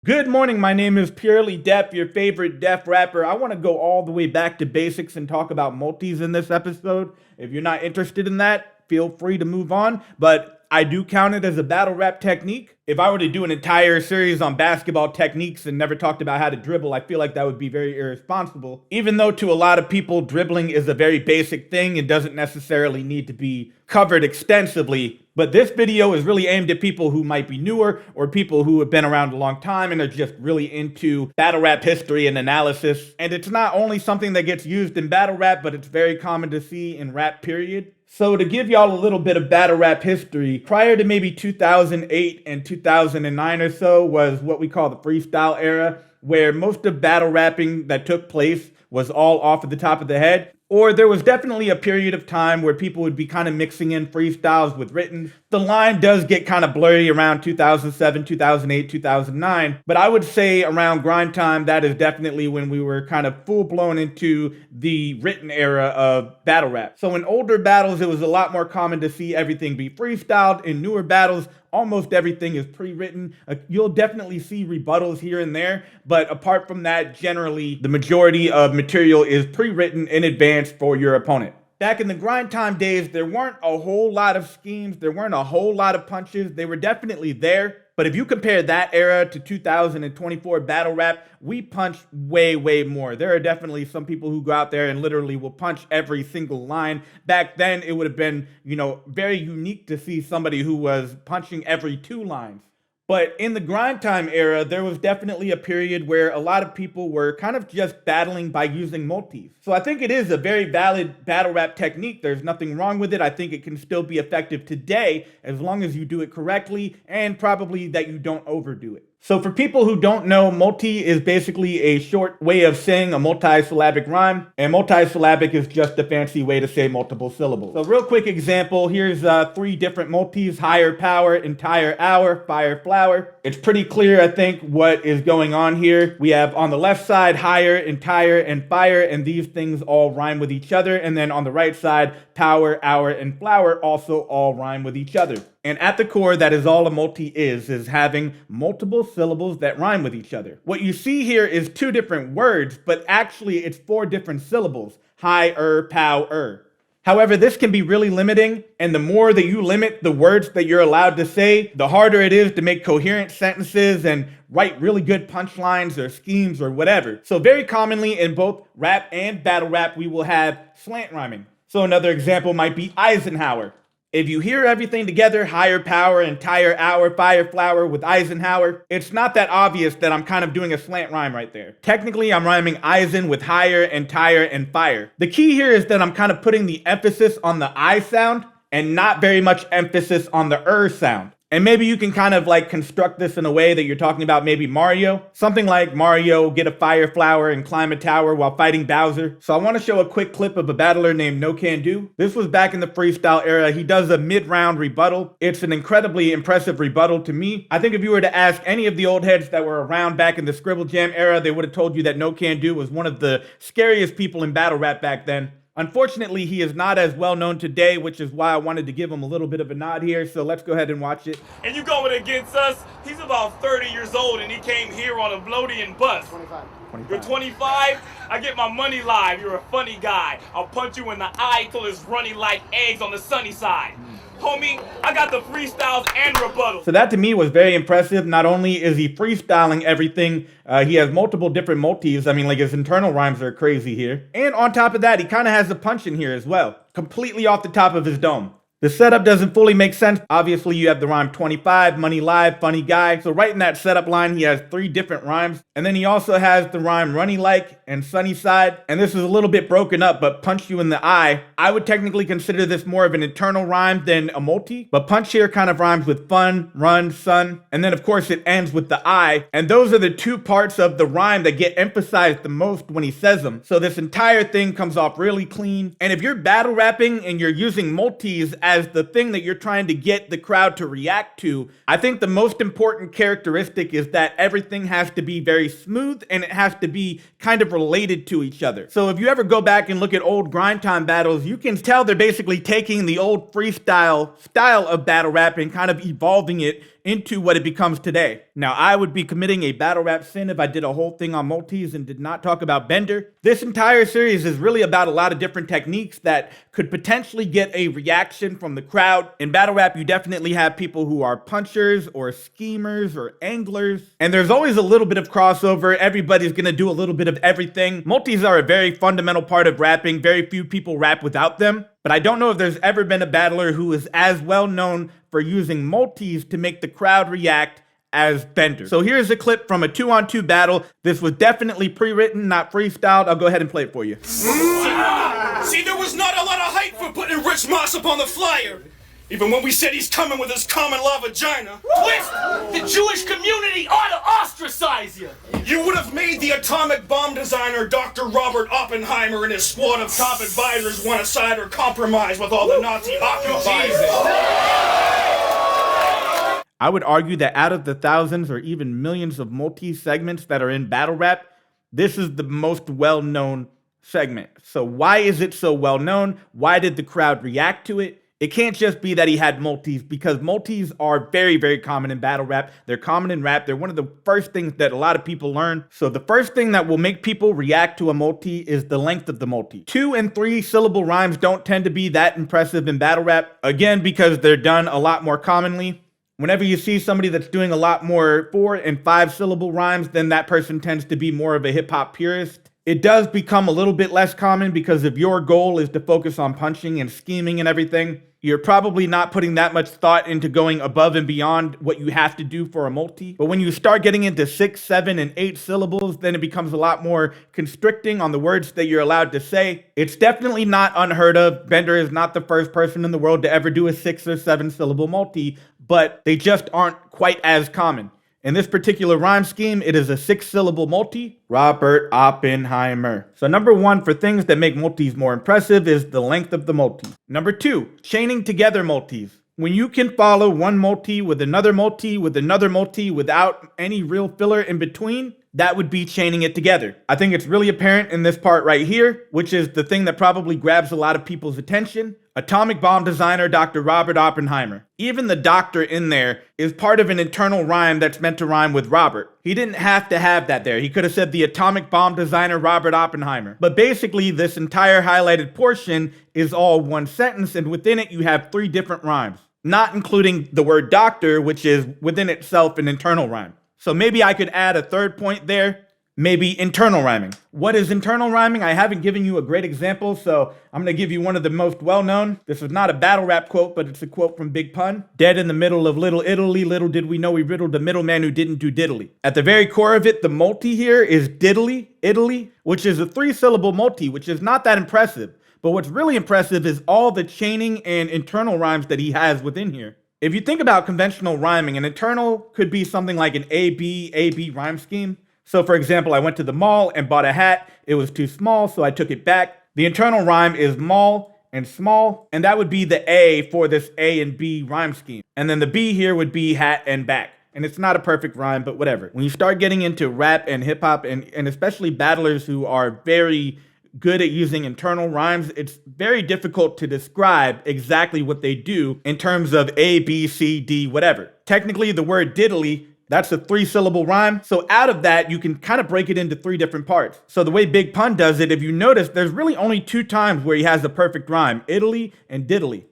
Good morning, my name is Purely Def, your favorite def rapper. I want to go all the way back to basics and talk about multis in this episode. If you're not interested in that, feel free to move on, but I do count it as a battle rap technique. If I were to do an entire series on basketball techniques and never talked about how to dribble, I feel like that would be very irresponsible. Even though to a lot of people, dribbling is a very basic thing and doesn't necessarily need to be covered extensively. But this video is really aimed at people who might be newer or people who have been around a long time and are just really into battle rap history and analysis. And it's not only something that gets used in battle rap, but it's very common to see in rap period. So to give y'all a little bit of battle rap history, prior to maybe 2008 and 2009 or so was what we call the freestyle era, where most of battle rapping that took place was all off of the top of the head. Or there was definitely a period of time where people would be kind of mixing in freestyles with written. The line does get kind of blurry around 2007, 2008, 2009. But I would say around grind time, that is definitely when we were kind of full blown into the written era of battle rap. So in older battles, it was a lot more common to see everything be freestyled. In newer battles, almost everything is pre-written. You'll definitely see rebuttals here and there, but apart from that, generally, the majority of material is pre-written in advance for your opponent. Back in the grind time days, there weren't a whole lot of schemes, there weren't a whole lot of punches. They were definitely there, but if you compare that era to 2024 battle rap, we punch way, way more. There are definitely some people who go out there and literally will punch every single line. Back then, it would have been, very unique to see somebody who was punching every two lines. But in the grind time era, there was definitely a period where a lot of people were kind of just battling by using multis. So I think it is a very valid battle rap technique. There's nothing wrong with it. I think it can still be effective today as long as you do it correctly and probably that you don't overdo it. So for people who don't know, multi is basically a short way of saying a multi-syllabic rhyme, and multi-syllabic is just a fancy way to say multiple syllables. So real quick example, here's three different multis: higher power, entire hour, fire flower. It's pretty clear, I think, what is going on here. We have on the left side, higher, entire, and fire, and these things all rhyme with each other. And then on the right side, power, hour, and flower also all rhyme with each other. And at the core, that is all a multi is having multiple syllables that rhyme with each other. What you see here is two different words, but actually it's four different syllables: higher, power. However, this can be really limiting, and the more that you limit the words that you're allowed to say, the harder it is to make coherent sentences and write really good punchlines or schemes or whatever. So very commonly in both rap and battle rap, we will have slant rhyming. So another example might be Eisenhower. If you hear everything together, higher power, entire hour, fire flower with Eisenhower, it's not that obvious that I'm kind of doing a slant rhyme right there. Technically, I'm rhyming Eisen with higher, entire, and fire. The key here is that I'm kind of putting the emphasis on the I sound and not very much emphasis on the sound. And maybe you can kind of like construct this in a way that you're talking about maybe Mario. Something like Mario get a fire flower and climb a tower while fighting Bowser. So I want to show a quick clip of a battler named NoCanDo. This was back in the freestyle era. He does a mid-round rebuttal. It's an incredibly impressive rebuttal to me. I think if you were to ask any of the old heads that were around back in the Scribble Jam era, they would have told you that NoCanDo was one of the scariest people in battle rap back then. Unfortunately, he is not as well known today, which is why I wanted to give him a little bit of a nod here. So let's go ahead and watch it. And you going against us? He's about 30 years old and he came here on a Vlodian bus. 25. You're 25? I get my money live. You're a funny guy. I'll punch you in the eye till it's runny like eggs on the sunny side. Homie, I got the freestyles and rebuttals. So that to me was very impressive. Not only is he freestyling everything, he has multiple different multis. I mean, like his internal rhymes are crazy here. And on top of that, he kind of has a punch in here as well, completely off the top of his dome. The setup doesn't fully make sense. Obviously, you have the rhyme 25, money live, funny guy. So right in that setup line, he has three different rhymes. And then he also has the rhyme runny like and sunny side. And this is a little bit broken up, but punch you in the eye. I would technically consider this more of an internal rhyme than a multi. But punch here kind of rhymes with fun, run, sun. And then of course it ends with the I. And those are the two parts of the rhyme that get emphasized the most when he says them. So this entire thing comes off really clean. And if you're battle rapping and you're using multis as the thing that you're trying to get the crowd to react to, I think the most important characteristic is that everything has to be very smooth and it has to be kind of related to each other. So if you ever go back and look at old grind time battles, you can tell they're basically taking the old freestyle style of battle rap and kind of evolving it into what it becomes today. Now, I would be committing a battle rap sin if I did a whole thing on multis and did not talk about Bender. This entire series is really about a lot of different techniques that could potentially get a reaction from the crowd. In battle rap, you definitely have people who are punchers or schemers or anglers, and there's always a little bit of crossover. Everybody's gonna do a little bit of everything. Multis are a very fundamental part of rapping. Very few people rap without them. But I don't know if there's ever been a battler who is as well known for using multis to make the crowd react as Bender. So here's a clip from a 2-on-2 battle. This was definitely pre-written, not freestyled. I'll go ahead and play it for you. See, there was not a lot of hype for putting Rich Moss up on the flyer. Even when we said he's coming with his common law vagina. Twist! The Jewish community ought to ostracize you! You would have made the atomic bomb designer Dr. Robert Oppenheimer and his squad of top advisors want to side or compromise with all the Nazi occupiers. I would argue that out of the thousands or even millions of multi-segments that are in battle rap, this is the most well-known segment. So why is it so well-known? Why did the crowd react to it? It can't just be that he had multis, because multis are very, very common in battle rap. They're common in rap. They're one of the first things that a lot of people learn. So the first thing that will make people react to a multi is the length of the multi. 2 and 3 syllable rhymes don't tend to be that impressive in battle rap. Again, because they're done a lot more commonly. Whenever you see somebody that's doing a lot more 4 and 5 syllable rhymes, then that person tends to be more of a hip hop purist. It does become a little bit less common because if your goal is to focus on punching and scheming and everything, you're probably not putting that much thought into going above and beyond what you have to do for a multi. But when you start getting into 6, 7, and 8 syllables, then it becomes a lot more constricting on the words that you're allowed to say. It's definitely not unheard of. Bender is not the first person in the world to ever do a 6 or 7 syllable multi, but they just aren't quite as common. In this particular rhyme scheme, it is a 6-syllable multi, Robert Oppenheimer. So number 1 for things that make multis more impressive is the length of the multi. Number 2, chaining together multis. When you can follow one multi with another multi with another multi without any real filler in between, that would be chaining it together. I think it's really apparent in this part right here, which is the thing that probably grabs a lot of people's attention. Atomic bomb designer Dr. Robert Oppenheimer. Even the doctor in there is part of an internal rhyme that's meant to rhyme with Robert. He didn't have to have that there. He could have said the atomic bomb designer Robert Oppenheimer. But basically, this entire highlighted portion is all one sentence, and within it you have 3 different rhymes, not including the word doctor, which is within itself an internal rhyme. So maybe I could add a third point there. Maybe internal rhyming. What is internal rhyming? I haven't given you a great example, so I'm gonna give you one of the most well-known. This is not a battle rap quote, but it's a quote from Big Pun. Dead in the middle of Little Italy, little did we know we riddled the middleman who didn't do diddly. At the very core of it, the multi here is diddly, Italy, which is a 3-syllable multi, which is not that impressive. But what's really impressive is all the chaining and internal rhymes that he has within here. If you think about conventional rhyming, an internal could be something like an A-B rhyme scheme. So for example, I went to the mall and bought a hat. It was too small, so I took it back. The internal rhyme is mall and small, and that would be the A for this A and B rhyme scheme. And then the B here would be hat and back. And it's not a perfect rhyme, but whatever. When you start getting into rap and hip hop, and especially battlers who are very good at using internal rhymes, it's very difficult to describe exactly what they do in terms of A, B, C, D, whatever. Technically, the word diddly, that's a 3-syllable rhyme. So out of that, you can kind of break it into 3 different parts. So the way Big Pun does it, if you notice, there's really only 2 times where he has a perfect rhyme, Italy and diddly.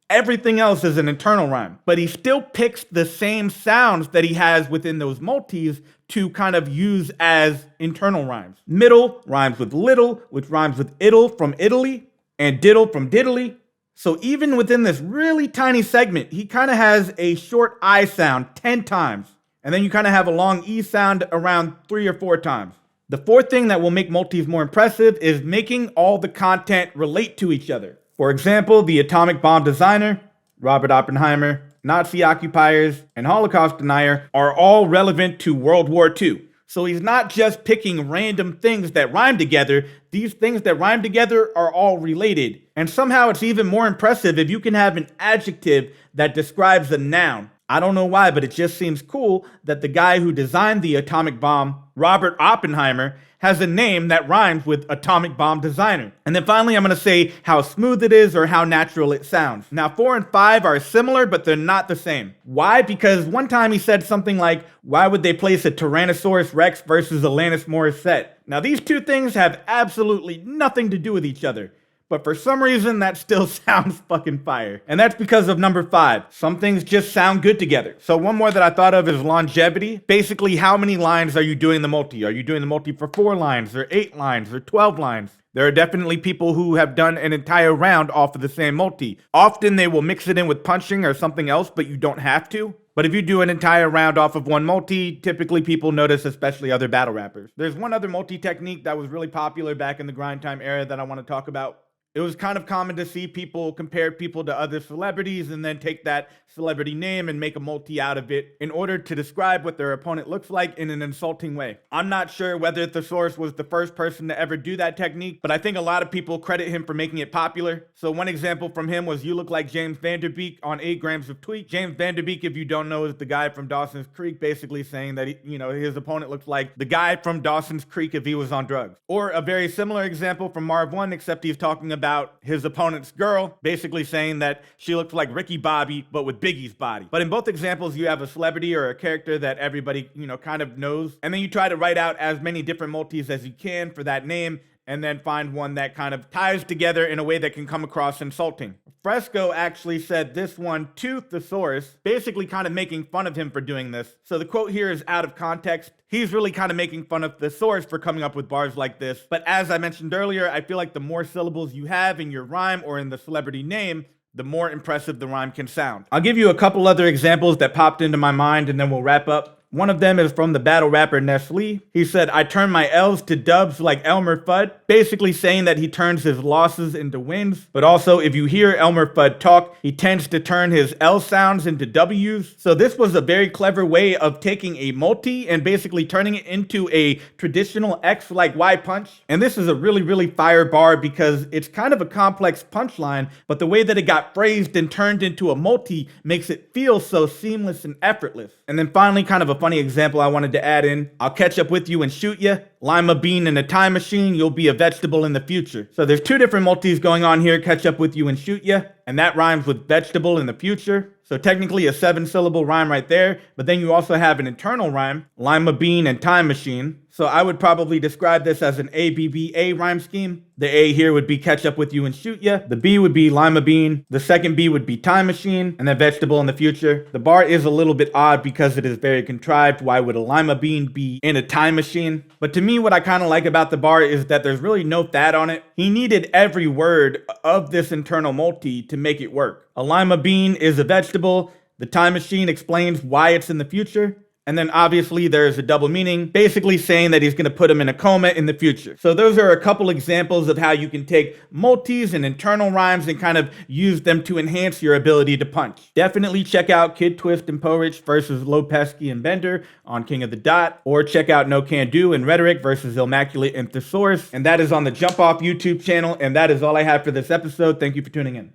Everything else is an internal rhyme, but he still picks the same sounds that he has within those multis to kind of use as internal rhymes. Middle rhymes with little, which rhymes with iddle from Italy, and diddle from diddly. So even within this really tiny segment, he kind of has a short I sound 10 times. And then you kind of have a long E sound around 3 or 4 times. The 4th thing that will make multis more impressive is making all the content relate to each other. For example, the atomic bomb designer, Robert Oppenheimer, Nazi occupiers, and Holocaust denier are all relevant to World War II. So he's not just picking random things that rhyme together. These things that rhyme together are all related. And somehow it's even more impressive if you can have an adjective that describes a noun. I don't know why, but it just seems cool that the guy who designed the atomic bomb, Robert Oppenheimer, has a name that rhymes with atomic bomb designer. And then finally, I'm going to say how smooth it is or how natural it sounds. Now, 4 and 5 are similar, but they're not the same. Why? Because one time he said something like, why would they place a Tyrannosaurus Rex versus Alanis Morissette? Now, these two things have absolutely nothing to do with each other. But for some reason, that still sounds fucking fire. And that's because of number 5. Some things just sound good together. So one more that I thought of is longevity. Basically, how many lines are you doing the multi? Are you doing the multi for 4 lines or 8 lines or 12 lines? There are definitely people who have done an entire round off of the same multi. Often they will mix it in with punching or something else, but you don't have to. But if you do an entire round off of one multi, typically people notice, especially other battle rappers. There's one other multi technique that was really popular back in the grind time era that I want to talk about. It was kind of common to see people compare people to other celebrities and then take that celebrity name and make a multi out of it in order to describe what their opponent looks like in an insulting way. I'm not sure whether Thesaurus was the first person to ever do that technique, but I think a lot of people credit him for making it popular. So one example from him was "You look like James Vanderbeek" on 8 grams of tweet. James Vanderbeek, if you don't know, is the guy from Dawson's Creek, basically saying that his opponent looks like the guy from Dawson's Creek if he was on drugs. Or a very similar example from Marv 1, except he's talking about his opponent's girl, basically saying that she looks like Ricky Bobby, but with Biggie's body. But in both examples, you have a celebrity or a character that everybody, kind of knows. And then you try to write out as many different multis as you can for that name, and then find one that kind of ties together in a way that can come across insulting. Fresco actually said this one to Thesaurus, basically kind of making fun of him for doing this. So the quote here is out of context. He's really kind of making fun of Thesaurus for coming up with bars like this. But as I mentioned earlier, I feel like the more syllables you have in your rhyme or in the celebrity name, the more impressive the rhyme can sound. I'll give you a couple other examples that popped into my mind and then we'll wrap up. One of them is from the battle rapper Nestle. He said, "I turn my L's to dubs like Elmer Fudd," basically saying that he turns his losses into wins. But also, if you hear Elmer Fudd talk, he tends to turn his L sounds into W's. So this was a very clever way of taking a multi and basically turning it into a traditional X like Y punch. And this is a really, really fire bar because it's kind of a complex punchline, but the way that it got phrased and turned into a multi makes it feel so seamless and effortless. And then finally, kind of a funny example I wanted to add in. "I'll catch up with you and shoot ya. Lima bean in a time machine, you'll be a vegetable in the future." So there's 2 different multis going on here, "catch up with you" and "shoot ya," and that rhymes with vegetable in the future. So technically a 7-syllable rhyme right there, but then you also have an internal rhyme, Lima bean and time machine. So I would probably describe this as an ABBA rhyme scheme. The A here would be "catch up with you and shoot ya." The B would be Lima bean. The second B would be time machine, and then vegetable in the future. The bar is a little bit odd because it is very contrived. Why would a lima bean be in a time machine? But to me, what I kind of like about the bar is that there's really no fat on it. He needed every word of this internal multi to make it work. A lima bean is a vegetable. The time machine explains why it's in the future. And then obviously there's a double meaning, basically saying that he's going to put him in a coma in the future. So those are a couple examples of how you can take multis and internal rhymes and kind of use them to enhance your ability to punch. Definitely check out Kid Twist and Porridge versus Lopesky and Bender on King of the Dot, or check out NoCanDo and Rhetoric versus Immaculate and Thesaurus. And that is on the Jump Off YouTube channel. And that is all I have for this episode. Thank you for tuning in.